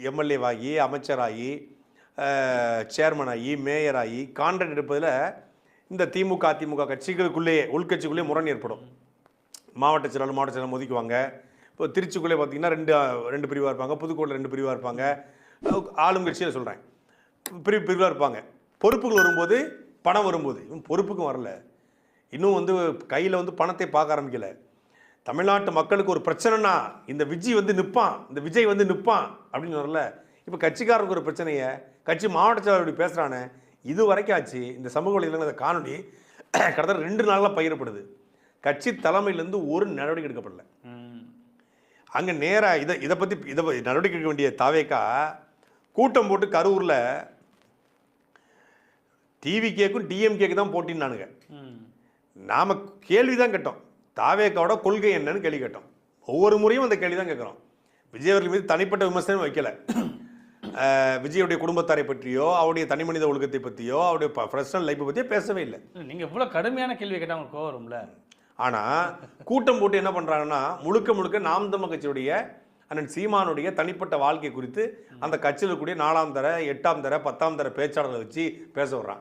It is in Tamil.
எம்எல்ஏவாகி அமைச்சராகி சேர்மன் ஆகி மேயர் ஆகி கான்ட்ராக்ட் எடுப்பதில் இந்த திமுக அதிமுக கட்சிகளுக்குள்ளேயே உள்கட்சிக்குள்ளேயே முரண் ஏற்படும். மாவட்ட செயலாளர் ஒதுக்குவாங்க. இப்போ திருச்சிக்குள்ளே பார்த்தீங்கன்னா ரெண்டு பிரிவாக இருப்பாங்க, புதுக்கோட்டையில் 2 பிரிவாக இருப்பாங்க. ஆளும் கட்சியில் சொல்கிறேன் பிரிவாக இருப்பாங்க. பொறுப்புகள் வரும்போது பணம் வரும்போது இவன் பொறுப்புக்கும் வரல. இன்னும் கையில் பணத்தை பார்க்க ஆரம்பிக்கலை. தமிழ்நாட்டு மக்களுக்கு ஒரு பிரச்சனைனா இந்த விஜய் நிற்பான் அப்படின்னு வரல. இப்போ கட்சிக்காரருக்கு ஒரு பிரச்சனையை கட்சி மாவட்ட செயலாளர் இப்படி பேசுகிறானே, இது வரைக்கும் ஆச்சு. இந்த சமூக வலைதளங்கள் காணொலி கிட்டத்தட்ட 2 நாளாக பகிரப்படுது. கட்சி தலைமையிலேருந்து ஒரு நடவடிக்கை எடுக்கப்படல. அங்கே நேராக இதை பற்றி நடவடிக்கை எடுக்க வேண்டிய தாவேக்கா கூட்டம் போட்டு கரூரில் டிவிகேக்கும் டிஎம்கேக்கு தான் போட்டின்னானுங்க. நாம் கேள்வி தான் கேட்டோம், தாவேக்காவோட கொள்கை என்னன்னு கேள்வி கேட்டோம். ஒவ்வொரு முறையும் அந்த கேள்வி தான் கேட்குறோம். விஜய் அவர்கள் மீது தனிப்பட்ட விமர்சனம் வைக்கல. விஜயுடைய குடும்பத்தாரை பற்றியோ அவருடைய தனி மனித ஒழுக்கத்தை பற்றியோ அவருடைய பர்சனல் லைஃப்பை பற்றியோ பேசவே இல்லை. நீங்கள் இவ்வளோ கடுமையான கேள்வி கேட்டால் உங்களுக்கு கோவம் வரும்ல. ஆனால் கூட்டம் போட்டு என்ன பண்ணுறாங்கன்னா முழுக்க நாம் தமிழர் கட்சியுடைய அண்ணன் சீமானுடைய தனிப்பட்ட வாழ்க்கை குறித்து அந்த கட்சியில் கூடிய 4ஆம் தர 8ஆம் தர 10ஆம் தர பேச்சாளர்களை வச்சு பேச வர்றான்.